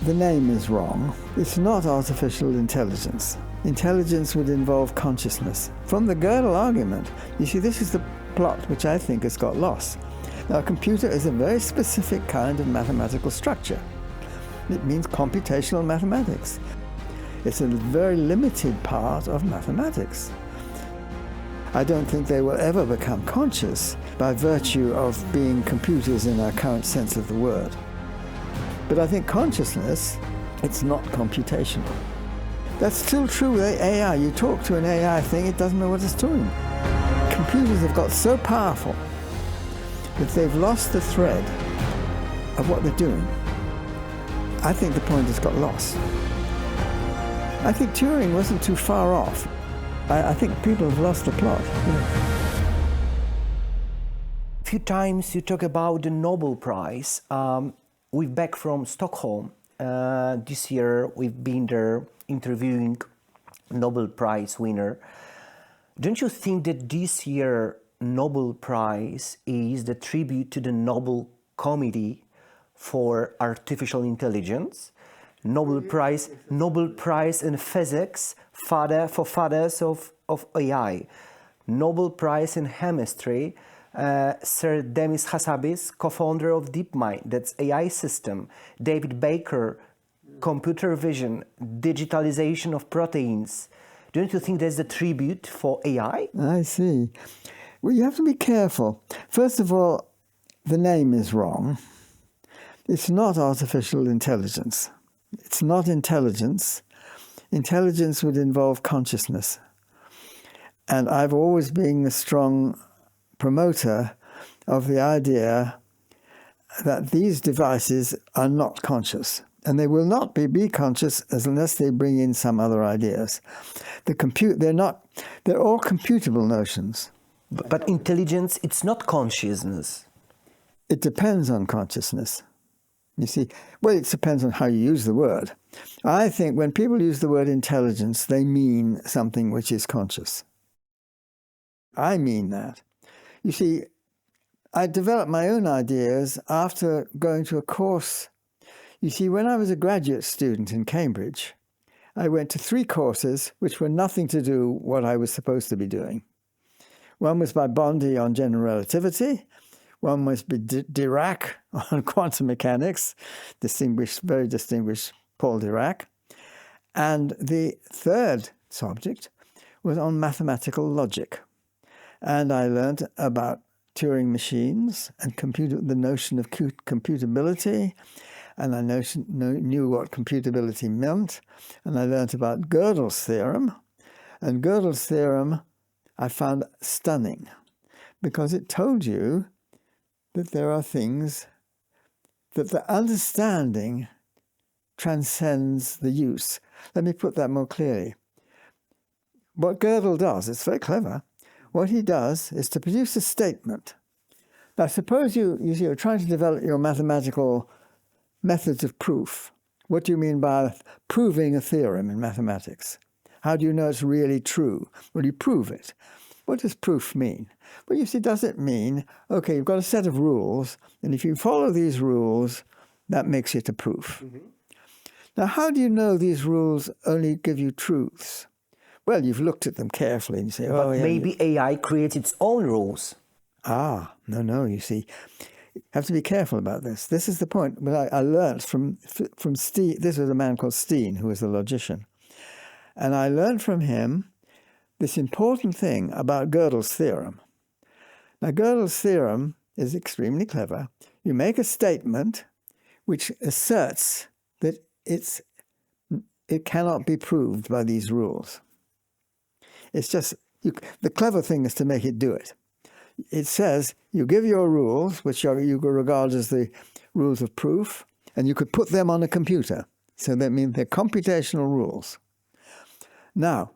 The name is wrong. It's not artificial intelligence. Intelligence would involve consciousness. From the Gödel argument, you see, this is the plot which I think has got lost. Now, a computer is a very specific kind of mathematical structure. It means computational mathematics. It's a very limited part of mathematics. I don't think they will ever become conscious by virtue of being computers in our current sense of the word. But I think consciousness, it's not computational. That's still true with AI. You talk to an AI thing, it doesn't know what it's doing. Computers have got so powerful that they've lost the thread of what they're doing. I think the point has got lost. I think Turing wasn't too far off. I think people have lost the plot. A few times you talk about the Nobel Prize. We're back from Stockholm. This year we've been there interviewing Nobel Prize winner. Don't you think that this year Nobel Prize is the tribute to the Nobel Committee for Artificial Intelligence? Nobel Prize in Physics, fathers of AI. Nobel Prize in Chemistry, Sir Demis Hassabis, co-founder of DeepMind, that's AI system. David Baker, computer vision, digitalization of proteins. Don't you think there's a tribute for AI? I see. Well, you have to be careful. First of all, the name is wrong. It's not artificial intelligence. It's not intelligence. Intelligence would involve consciousness. And I've always been a strong promoter of the idea that these devices are not conscious. And they will not be conscious unless they bring in some other ideas. They're all computable notions. But intelligence, it's not consciousness. It depends on consciousness. You see, well, it depends on how you use the word. I think when people use the word intelligence, they mean something which is conscious. I mean that. You see, I developed my own ideas after going to a course. You see, when I was a graduate student in Cambridge, I went to 3 courses which were nothing to do what I was supposed to be doing. One was by Bondi on general relativity. One was by Dirac on quantum mechanics, very distinguished Paul Dirac. And the third subject was on mathematical logic. And I learned about Turing machines and the notion of computability. And I knew what computability meant. And I learned about Gödel's theorem. And Gödel's theorem I found stunning because it told you that there are things that the understanding transcends the use. Let me put that more clearly. What Gödel does, it's very clever, what he does is to produce a statement. Now suppose you're trying to develop your mathematical methods of proof. What do you mean by proving a theorem in mathematics? How do you know it's really true? Well, you prove it. What does proof mean? Well, you see, does it mean, okay, you've got a set of rules, and if you follow these rules, that makes it a proof. Mm-hmm. Now, how do you know these rules only give you truths? Well, you've looked at them carefully and you say, but maybe AI creates its own rules. No, you see. You have to be careful about this. This is the point. But I learned from Steen. This was a man called Steen, who was a logician. And I learned from him this important thing about Gödel's theorem. Now, Gödel's theorem is extremely clever. You make a statement which asserts that it cannot be proved by these rules. It's just, the clever thing is to make it do it. It says, you give your rules, which you regard as the rules of proof, and you could put them on a computer. So that means they're computational rules. Now,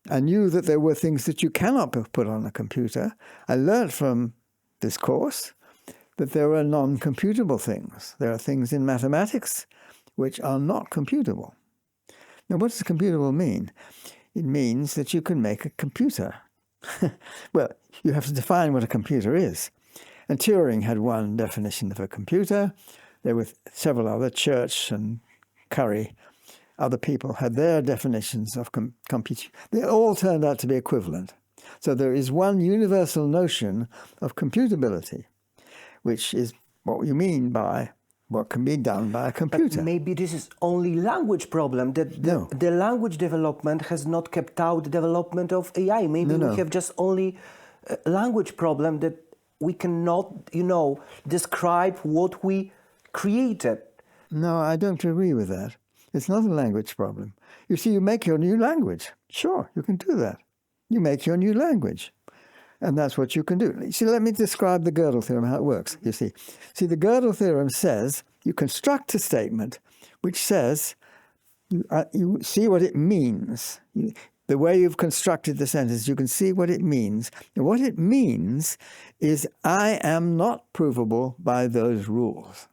I knew that there were things that you cannot put on a computer. I learned from this course that there are non-computable things. There are things in mathematics which are not computable. Now, what does computable mean? It means that you can make a computer. Well, you have to define what a computer is. And Turing had one definition of a computer. There were several other, Church and Curry, other people had their definitions of computing. They all turned out to be equivalent. So there is one universal notion of computability, which is what you mean by what can be done by a computer. But maybe this is only language problem, that the language development has not kept out the development of AI. Maybe we have just only a language problem, that we cannot, describe what we created. No, I don't agree with that. It's not a language problem. You see, you make your new language. Sure, you can do that. You make your new language. And that's what you can do. See, let me describe the Gödel theorem, how it works, you see. See, the Gödel theorem says you construct a statement which says, you see what it means. The way you've constructed the sentence, you can see what it means. And what it means is, I am not provable by those rules.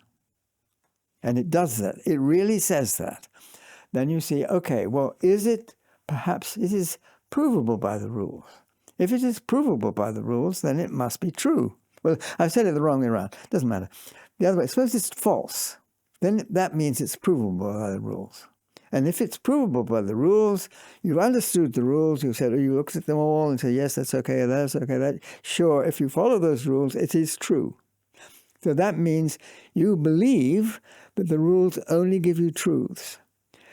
And it does that. It really says that. Then you see, okay, well, perhaps it is provable by the rules. If it is provable by the rules, then it must be true. Well, I've said it the wrong way around. Doesn't matter. The other way, suppose it's false. Then that means it's provable by the rules. And if it's provable by the rules, you've understood the rules, you said, you looked at them all and said, yes, that's okay, that's okay, that. Sure, if you follow those rules, it is true. So that means you believe that the rules only give you truths.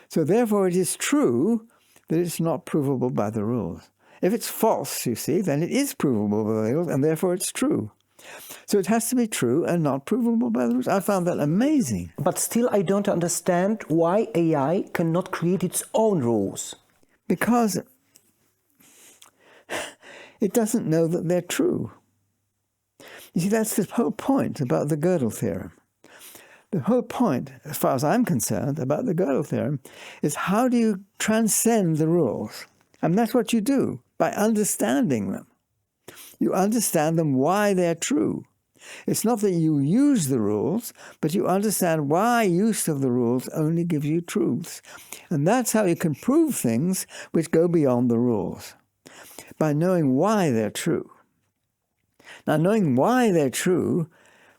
So therefore it is true that it's not provable by the rules. If it's false, you see, then it is provable by the rules, and therefore it's true. So it has to be true and not provable by the rules. I found that amazing. But still I don't understand why AI cannot create its own rules. Because it doesn't know that they're true. You see, that's the whole point about the Gödel theorem. The whole point, as far as I'm concerned, about the Gödel theorem is, how do you transcend the rules? And that's what you do, by understanding them. You understand them, why they're true. It's not that you use the rules, but you understand why use of the rules only gives you truths. And that's how you can prove things which go beyond the rules, by knowing why they're true. Now, knowing why they're true,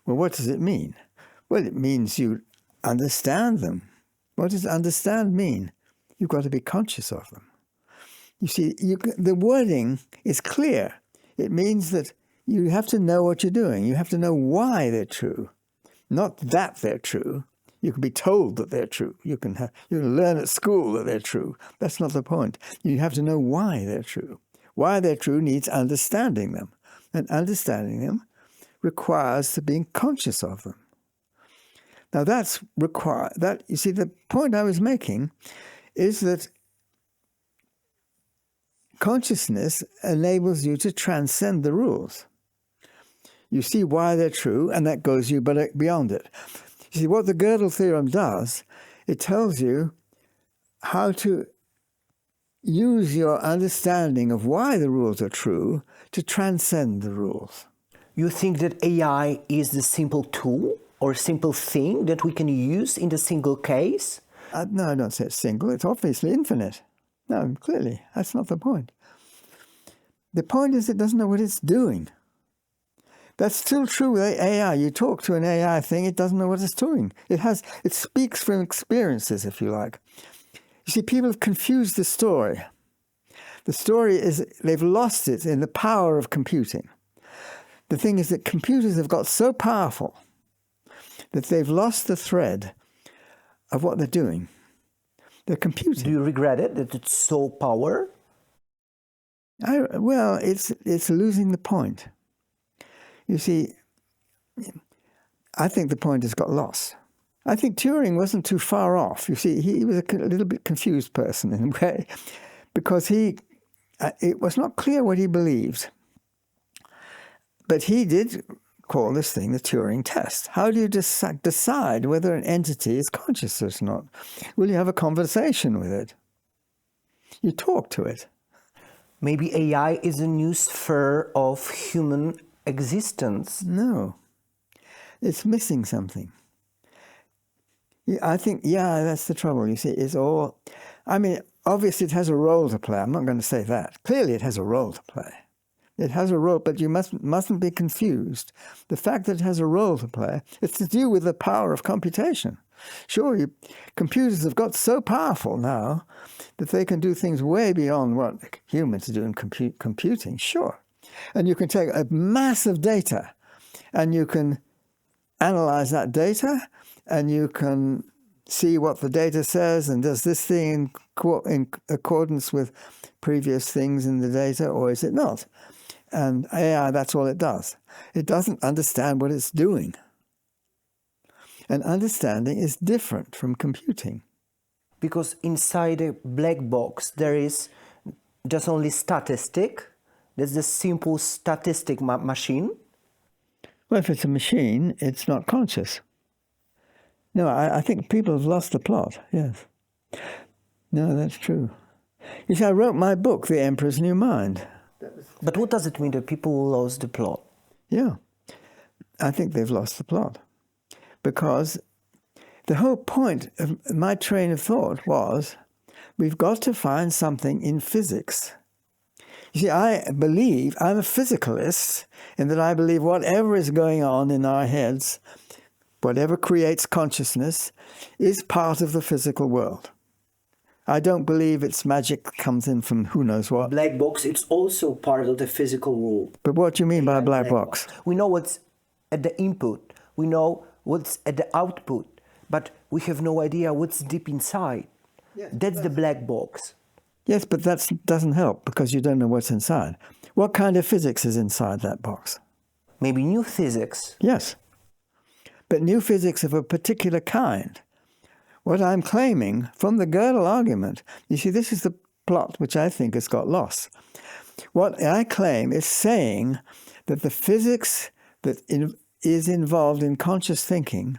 well, what does it mean? Well, it means you understand them. What does understand mean? You've got to be conscious of them. You see, the wording is clear. It means that you have to know what you're doing. You have to know why they're true, not that they're true. You can be told that they're true. You can learn at school that they're true. That's not the point. You have to know why they're true. Why they're true needs understanding them. And understanding them requires being conscious of them. Now you see, the point I was making is that consciousness enables you to transcend the rules. You see why they're true, and that goes you beyond it. You see, what the Gödel theorem does, it tells you how to use your understanding of why the rules are true to transcend the rules. You think that AI is the simple tool or simple thing that we can use in the single case? No, I don't say it's single. It's obviously infinite. No, clearly, that's not the point. The point is it doesn't know what it's doing. That's still true with AI. You talk to an AI thing, it doesn't know what it's doing. It speaks from experiences, if you like. You see, people have confused the story. The story is they've lost it in the power of computing. The thing is that computers have got so powerful that they've lost the thread of what they're doing. They're computing. Do you regret it, that it's so power? Well, it's losing the point. You see, I think the point has got lost. I think Turing wasn't too far off. You see, he was a little bit confused person in a way, because it was not clear what he believed. But he did call this thing the Turing test. How do you decide whether an entity is conscious or not? Well, you have a conversation with it. You talk to it. Maybe AI is a new sphere of human existence. No. It's missing something. I think, that's the trouble. You see, obviously it has a role to play. I'm not going to say that. Clearly it has a role to play. It has a role, but you mustn't be confused. The fact that it has a role to play, it's to do with the power of computation. Sure, computers have got so powerful now that they can do things way beyond what humans do in computing, sure. And you can take a massive data and you can analyze that data and you can see what the data says and does this thing in accordance with previous things in the data or is it not? And AI, that's all it does. It doesn't understand what it's doing. And understanding is different from computing. Because inside a black box there is just only statistic. There's the simple statistic machine. Well, if it's a machine, it's not conscious. No, I think people have lost the plot, yes. No, that's true. You see, I wrote my book, The Emperor's New Mind. But what does it mean that people lost the plot? Yeah, I think they've lost the plot. Because the whole point of my train of thought was, we've got to find something in physics. You see, I believe, I'm a physicalist, in that I believe whatever is going on in our heads, whatever creates consciousness, is part of the physical world. I don't believe it's magic that comes in from who knows what. Black box, it's also part of the physical world. But what do you mean by a black box? We know what's at the input. We know what's at the output. But we have no idea what's deep inside. Yes, that's the black box. Yes, but that doesn't help because you don't know what's inside. What kind of physics is inside that box? Maybe new physics. Yes, but new physics of a particular kind. What I'm claiming from the Gödel argument, you see, this is the plot which I think has got lost. What I claim is saying that the physics that is involved in conscious thinking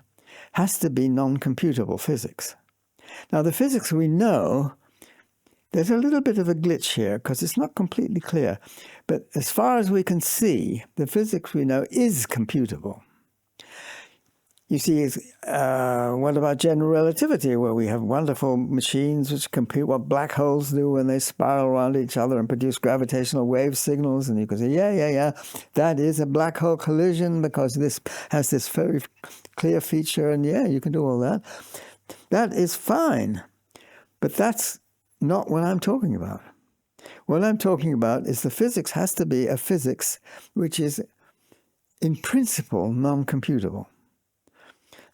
has to be non-computable physics. Now, the physics we know, there's a little bit of a glitch here because it's not completely clear. But as far as we can see, the physics we know is computable. You see, what about general relativity, where we have wonderful machines which compute what black holes do when they spiral around each other and produce gravitational wave signals? And you can say, yeah, that is a black hole collision because this has this very clear feature, and yeah, you can do all that. That is fine, but that's not what I'm talking about. What I'm talking about is the physics has to be a physics which is, in principle, non-computable.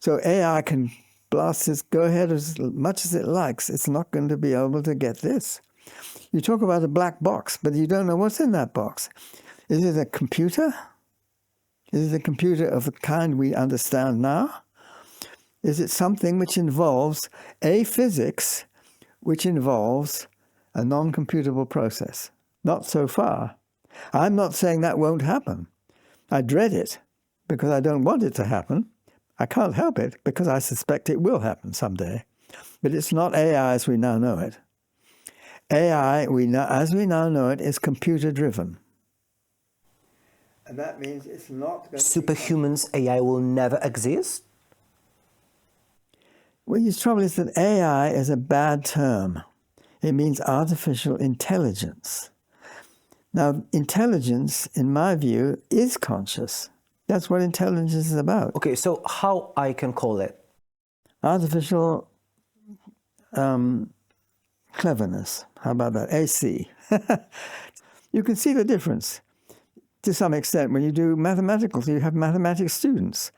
So AI can blast this, go ahead as much as it likes. It's not going to be able to get this. You talk about a black box, but you don't know what's in that box. Is it a computer? Is it a computer of the kind we understand now? Is it something which involves a physics which involves a non-computable process? Not so far. I'm not saying that won't happen. I dread it because I don't want it to happen. I can't help it because I suspect it will happen someday. But it's not AI as we now know it. AI, as we now know it, is computer-driven. And that means it's not going Superhumans, AI will never exist? Well, the trouble is that AI is a bad term. It means artificial intelligence. Now, intelligence, in my view, is conscious. That's what intelligence is about. Okay, so how I can call it? Artificial cleverness. How about that? AC. You can see the difference to some extent when you do mathematical. You have mathematics students.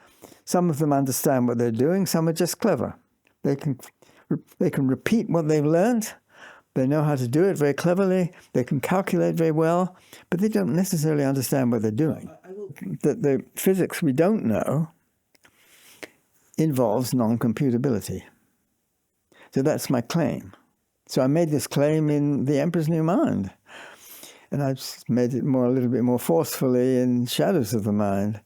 Some of them understand what they're doing. Some are just clever. They can repeat what they've learned. They know how to do it very cleverly. They can calculate very well, but they don't necessarily understand what they're doing. The physics we don't know involves non-computability. So that's my claim. So I made this claim in The Emperor's New Mind, and I've made it a little bit more forcefully in Shadows of the Mind.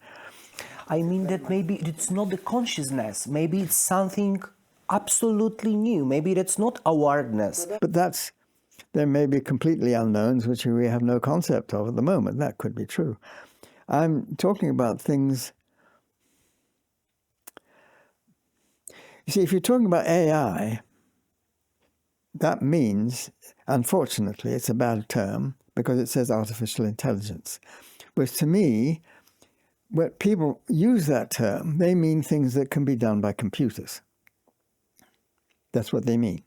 I mean that maybe it's not the consciousness. Maybe it's something absolutely new. Maybe that's not awareness. But there may be completely unknowns which we have no concept of at the moment. That could be true. I'm talking about things. You see, if you're talking about AI, that means, unfortunately, it's a bad term because it says artificial intelligence. Whereas to me, when people use that term, they mean things that can be done by computers. That's what they mean.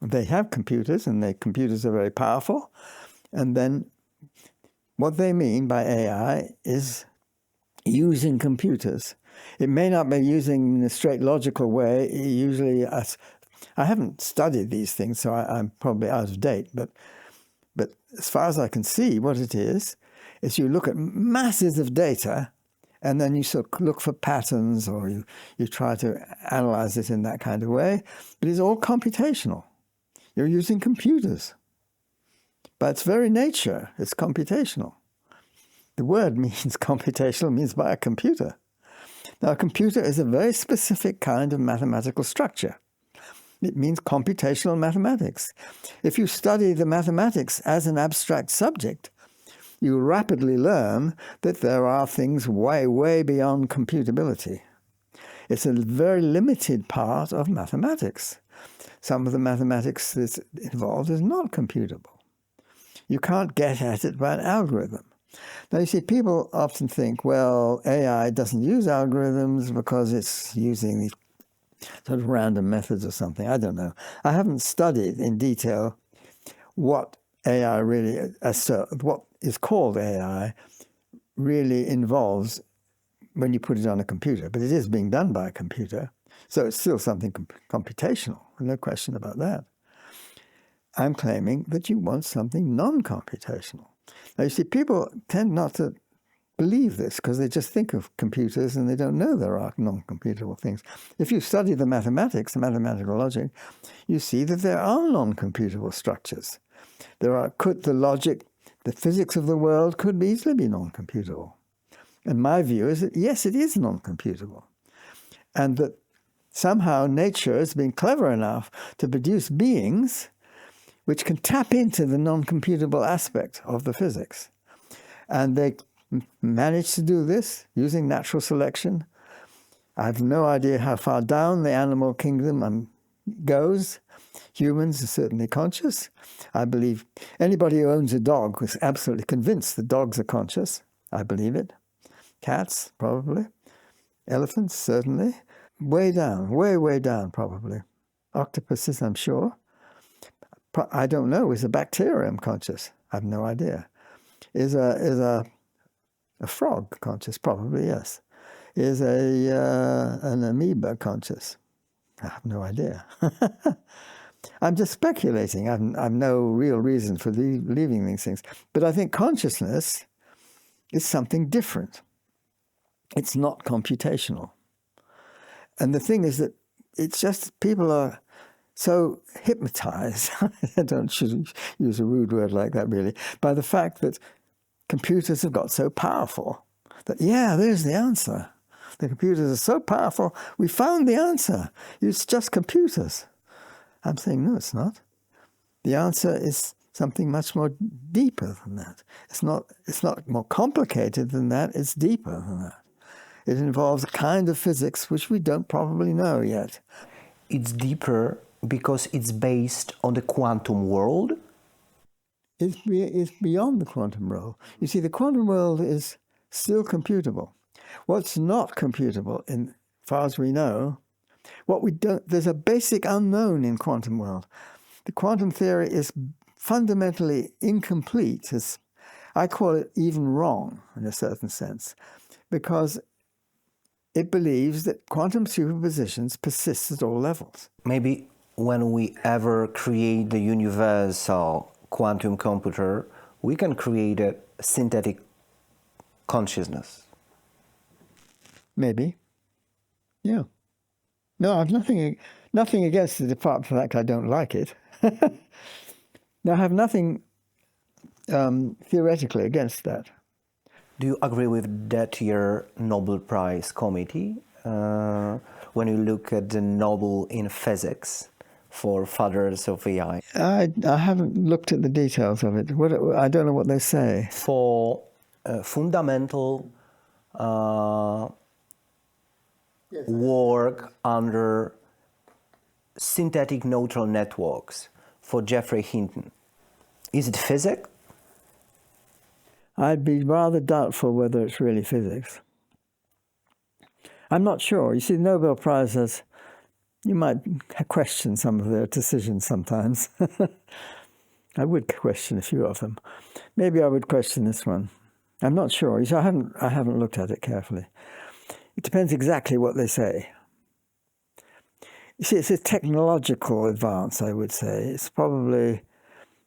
They have computers, and their computers are very powerful. And then what they mean by AI is using computers. It may not be using in a straight logical way. Usually, I haven't studied these things, so I'm probably out of date. But as far as I can see, what it is you look at masses of data, and then you sort of look for patterns, or you try to analyze it in that kind of way. But it's all computational. You're using computers. By its very nature, it's computational. The word means computational, means by a computer. Now, a computer is a very specific kind of mathematical structure. It means computational mathematics. If you study the mathematics as an abstract subject, you rapidly learn that there are things way, way beyond computability. It's a very limited part of mathematics. Some of the mathematics that's involved is not computable. You can't get at it by an algorithm. Now, you see, people often think, well, AI doesn't use algorithms because it's using these sort of random methods or something. I don't know. I haven't studied in detail what AI really, what is called AI, really involves when you put it on a computer. But it is being done by a computer, so it's still something computational, no question about that. I'm claiming that you want something non-computational. Now, you see, people tend not to believe this because they just think of computers and they don't know there are non-computable things. If you study the mathematics, the mathematical logic, you see that there are non-computable structures. The logic, the physics of the world could easily be non-computable. And my view is that, yes, it is non-computable. And that somehow nature has been clever enough to produce beings which can tap into the non-computable aspect of the physics. And they managed to do this using natural selection. I have no idea how far down the animal kingdom goes. Humans are certainly conscious. I believe anybody who owns a dog is absolutely convinced that dogs are conscious. I believe it. Cats, probably. Elephants, certainly. Way down, way, way down, probably. Octopuses, I'm sure. I don't know. Is a bacterium conscious? I have no idea. Is a frog conscious? Probably, yes. Is an amoeba conscious? I have no idea. I'm just speculating. I've no real reason for believing these things. But I think consciousness is something different. It's not computational. And the thing is that it's just people are so hypnotized, I shouldn't use a rude word like that really, by the fact that computers have got so powerful that, yeah, there's the answer. The computers are so powerful, we found the answer. It's just computers. I'm saying, no, it's not. The answer is something much more deeper than that. It's not more complicated than that, it's deeper than that. It involves a kind of physics which we don't probably know yet. It's deeper because it's based on the quantum world? It's beyond the quantum world. You see, the quantum world is still computable. What's not computable, as far as we know, there's a basic unknown in quantum world. The quantum theory is fundamentally incomplete. I call it even wrong in a certain sense, because it believes that quantum superpositions persist at all levels. Maybe when we ever create the universal quantum computer, we can create a synthetic consciousness. Maybe. Yeah. No, I've nothing against it apart from the fact I don't like it. No, I have nothing theoretically against that. Do you agree with that year Nobel Prize committee when you look at the Nobel in physics for fathers of AI? I haven't looked at the details of it. I don't know what they say. For fundamental work under synthetic neutral networks for Geoffrey Hinton. Is it physics? I'd be rather doubtful whether it's really physics. I'm not sure. You see, the Nobel Prize has You might question some of their decisions sometimes. I would question a few of them. Maybe I would question this one. I'm not sure. You see, I haven't looked at it carefully. It depends exactly what they say. You see, it's a technological advance, I would say. It's probably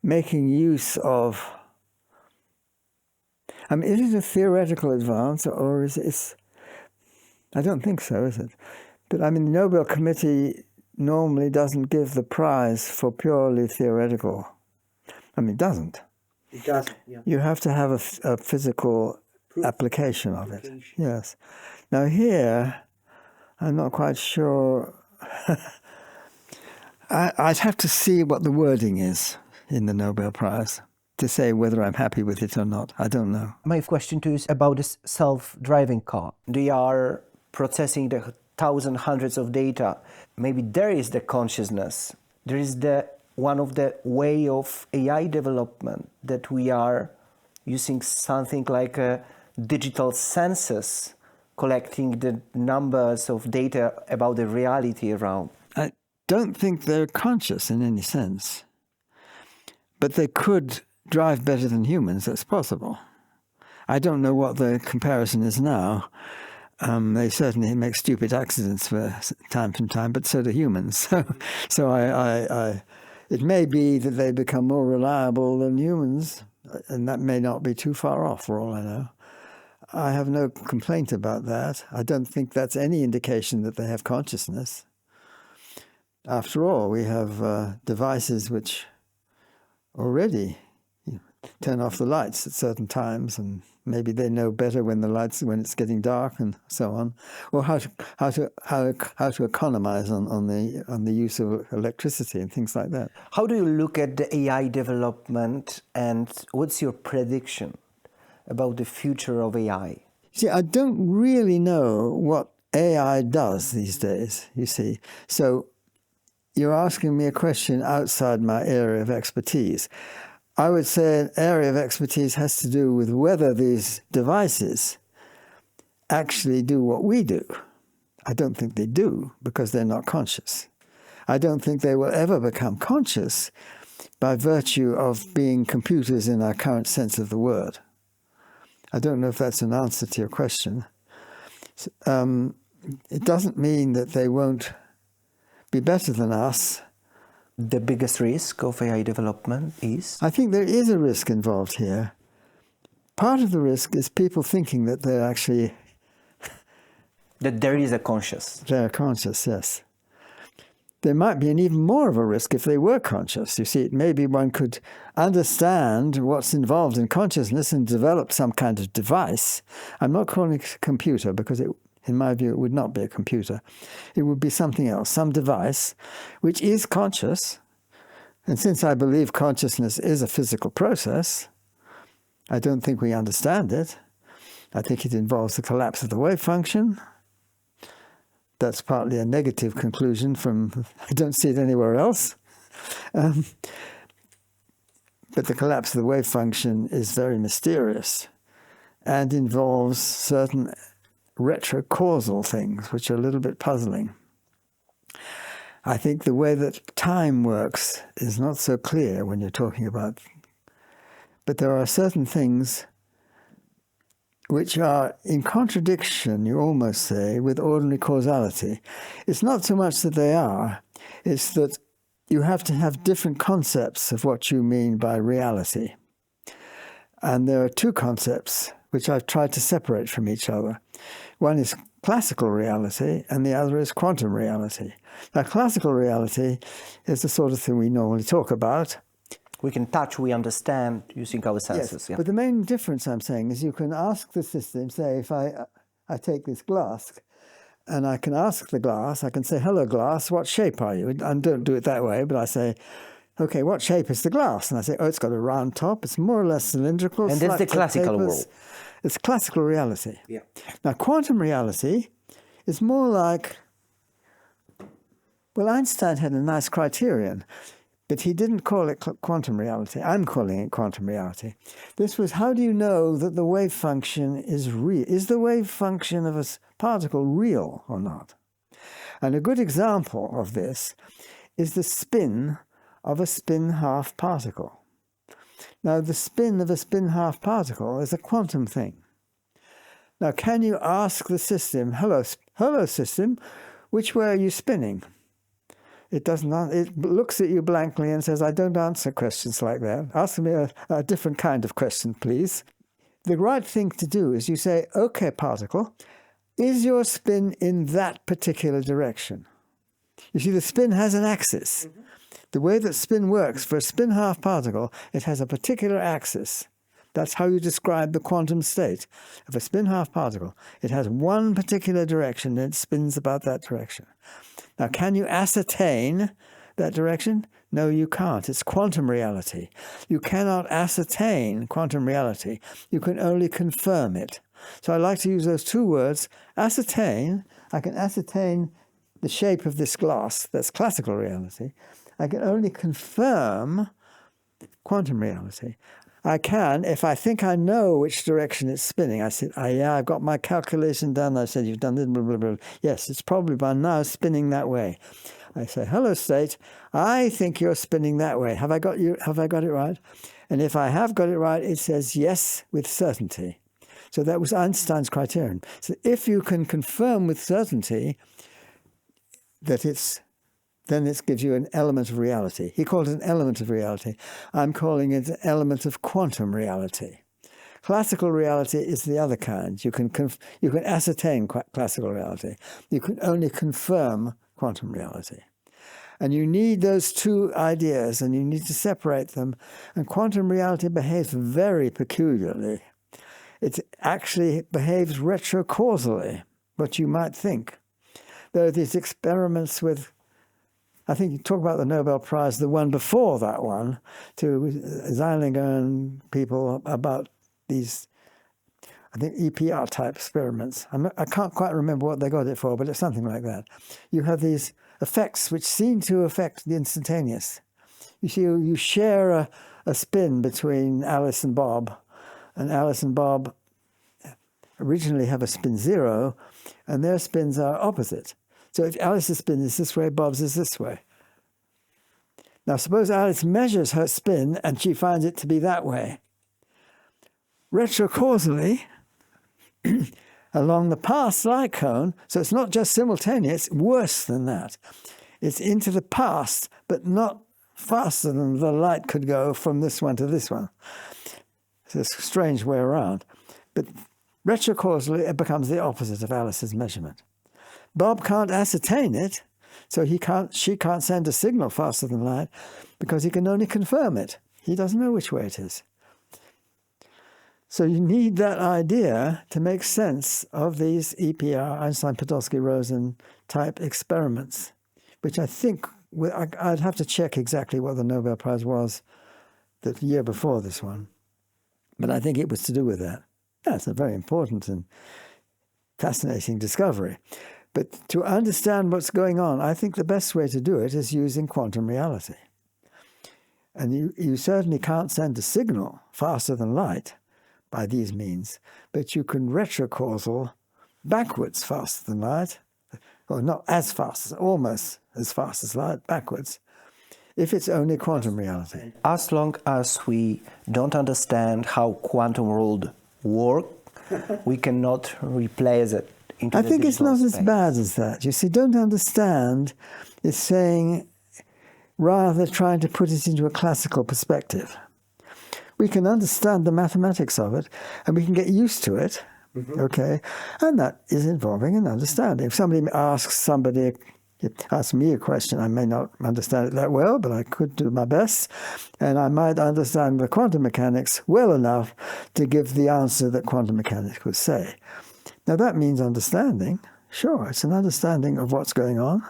making use of... I mean, is it a theoretical advance, or is it... I don't think so, is it? But I mean, the Nobel Committee normally doesn't give the prize for purely theoretical. I mean, it doesn't. It doesn't, yeah. You have to have a physical application of it. Yes. Now here, I'm not quite sure. I'd have to see what the wording is in the Nobel Prize to say whether I'm happy with it or not. I don't know. My question to you is about this self-driving car. They are processing the hundreds of data. Maybe there is the consciousness. There is one of the way of AI development that we are using something like a digital census, collecting the numbers of data about the reality around. I don't think they're conscious in any sense, but they could drive better than humans. That's possible. I don't know what the comparison is now. They certainly make stupid accidents from time, but so do humans. So it may be that they become more reliable than humans, and that may not be too far off, for all I know. I have no complaint about that. I don't think that's any indication that they have consciousness. After all, we have devices which already turn off the lights at certain times, and maybe they know better when it's getting dark and so on, or how to economize on the use of electricity and things like that. How do you look at the AI development, and what's your prediction about the future of AI? See, I don't really know what AI does these days, you see. So you're asking me a question outside my area of expertise. I would say an area of expertise has to do with whether these devices actually do what we do. I don't think they do, because they're not conscious. I don't think they will ever become conscious by virtue of being computers in our current sense of the word. I don't know if that's an answer to your question. It doesn't mean that they won't be better than us. The biggest risk of AI development is? I think there is a risk involved here. Part of the risk is people thinking that they're actually... that there is a conscious. They're conscious, yes. There might be an even more of a risk if they were conscious. You see, maybe one could understand what's involved in consciousness and develop some kind of device. I'm not calling it a computer, because in my view, it would not be a computer. It would be something else, some device which is conscious. And since I believe consciousness is a physical process, I don't think we understand it. I think it involves the collapse of the wave function. That's partly a negative conclusion from, I don't see it anywhere else. But the collapse of the wave function is very mysterious and involves certain retrocausal things, which are a little bit puzzling. I think the way that time works is not so clear when you're talking about, but there are certain things which are in contradiction, you almost say, with ordinary causality. It's not so much that they are, it's that you have to have different concepts of what you mean by reality. And there are two concepts which I've tried to separate from each other. One is classical reality, and the other is quantum reality. Now, classical reality is the sort of thing we normally talk about. We can touch, we understand, using our senses. Yes, yeah. but the main difference I'm saying is you can ask the system, say, if I take this glass, and I can ask the glass, I can say, hello, glass, what shape are you? And don't do it that way, but I say, okay, what shape is the glass? And I say, oh, it's got a round top, it's more or less cylindrical. And that's the classical world. It's classical reality. Yeah. Now, quantum reality is more like, well, Einstein had a nice criterion, but he didn't call it quantum reality. I'm calling it quantum reality. This was, how do you know that the wave function is real? Is the wave function of a particle real or not? And a good example of this is the spin of a spin-half particle. Now, the spin of a spin-half particle is a quantum thing. Now, can you ask the system, hello system, which way are you spinning? It looks at you blankly and says, I don't answer questions like that. Ask me a different kind of question, please. The right thing to do is you say, okay, particle, is your spin in that particular direction? You see, the spin has an axis. Mm-hmm. The way that spin works, for a spin-half particle, it has a particular axis. That's how you describe the quantum state of a spin-half particle. It has one particular direction, and it spins about that direction. Now, can you ascertain that direction? No, you can't. It's quantum reality. You cannot ascertain quantum reality. You can only confirm it. So I like to use those two words, ascertain. I can ascertain the shape of this glass. That's classical reality. I can only confirm quantum reality. I can, if I think I know which direction it's spinning. I said, yeah, I've got my calculation done. I said, you've done this, blah, blah, blah. Yes, it's probably by now spinning that way. I say, hello, state. I think you're spinning that way. Have I got it right? And if I have got it right, it says yes with certainty. So that was Einstein's criterion. So if you can confirm with certainty that then it gives you an element of reality. He called it an element of reality. I'm calling it an element of quantum reality. Classical reality is the other kind. You can ascertain classical reality. You can only confirm quantum reality. And you need those two ideas, and you need to separate them. And quantum reality behaves very peculiarly. It actually behaves retrocausally, what you might think. There are these experiments with, I think you talk about the Nobel Prize, the one before that one, to Zeilinger and people about these, I think, EPR-type experiments. I can't quite remember what they got it for, but it's something like that. You have these effects which seem to affect the instantaneous. You see, you share a spin between Alice and Bob, and Alice and Bob originally have a spin 0, and their spins are opposite. So if Alice's spin is this way, Bob's is this way. Now suppose Alice measures her spin and she finds it to be that way. Retrocausally, along the past light cone, so it's not just simultaneous, it's worse than that. It's into the past, but not faster than the light could go from this one to this one. It's a strange way around. But retrocausally, it becomes the opposite of Alice's measurement. Bob can't ascertain it, so she can't send a signal faster than light because he can only confirm it. He doesn't know which way it is. So you need that idea to make sense of these EPR, Einstein-Podolsky-Rosen type experiments, which I think, I'd have to check exactly what the Nobel Prize was the year before this one, but I think it was to do with that. That's a very important and fascinating discovery. But to understand what's going on, I think the best way to do it is using quantum reality. And you certainly can't send a signal faster than light by these means, but you can retrocausal backwards faster than light, or not as fast, almost as fast as light, backwards, if it's only quantum reality. As long as we don't understand how quantum world works, we cannot replace it. I think it's not as bad as that. You see, don't understand is saying, rather trying to put it into a classical perspective. We can understand the mathematics of it, and we can get used to it, okay? And that is involving an understanding. If somebody asks me a question, I may not understand it that well, but I could do my best, and I might understand the quantum mechanics well enough to give the answer that quantum mechanics would say. Now, that means understanding. Sure, it's an understanding of what's going on.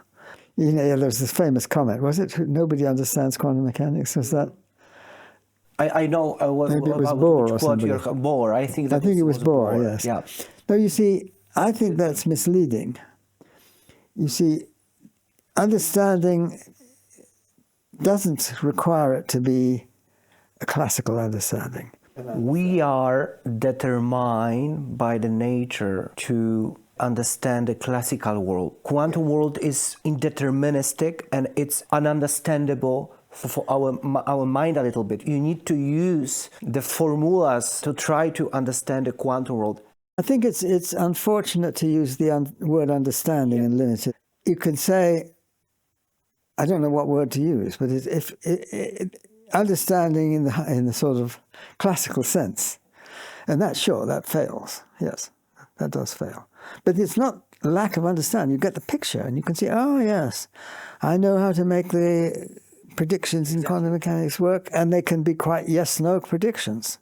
You know, there's this famous comment, was it? Nobody understands quantum mechanics, was that? I know maybe it was Bohr or somebody. Bohr, I think it was Bohr, yes. Yeah. No, you see, I think that's misleading. You see, understanding doesn't require it to be a classical understanding. We are determined by the nature to understand the classical world. Quantum world is indeterministic and it's ununderstandable for our mind a little bit. You need to use the formulas to try to understand the quantum world. I think it's unfortunate to use the word understanding and limited. You can say, I don't know what word to use, but if understanding in the sort of classical sense, and that fails. Yes, that does fail. But it's not a lack of understanding. You get the picture, and you can see, oh yes, I know how to make the predictions in quantum mechanics work, and they can be quite yes/no predictions.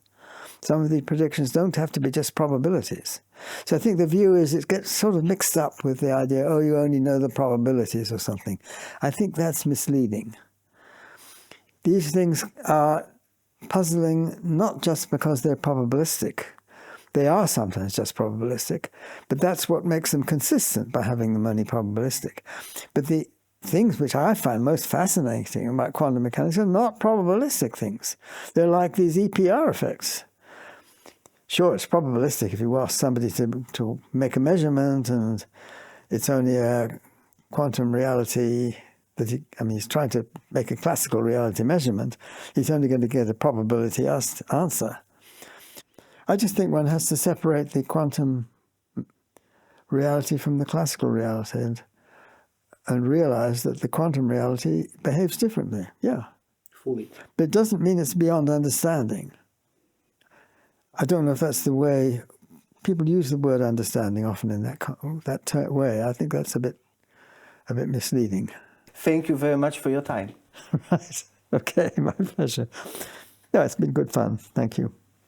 Some of these predictions don't have to be just probabilities. So I think the view is it gets sort of mixed up with the idea, oh, you only know the probabilities or something. I think that's misleading. These things are puzzling not just because they're probabilistic. They are sometimes just probabilistic, but that's what makes them consistent by having them only probabilistic. But the things which I find most fascinating about quantum mechanics are not probabilistic things. They're like these EPR effects. Sure, it's probabilistic if you ask somebody to make a measurement and it's only a quantum reality that he's trying to make a classical reality measurement. He's only going to get a probability answer. I just think one has to separate the quantum reality from the classical reality and realize that the quantum reality behaves differently. Yeah. Fully. But it doesn't mean it's beyond understanding. I don't know if that's the way people use the word understanding often in that way. I think that's a bit misleading. Thank you very much for your time. Right. Okay, my pleasure. Yeah, it's been good fun. Thank you.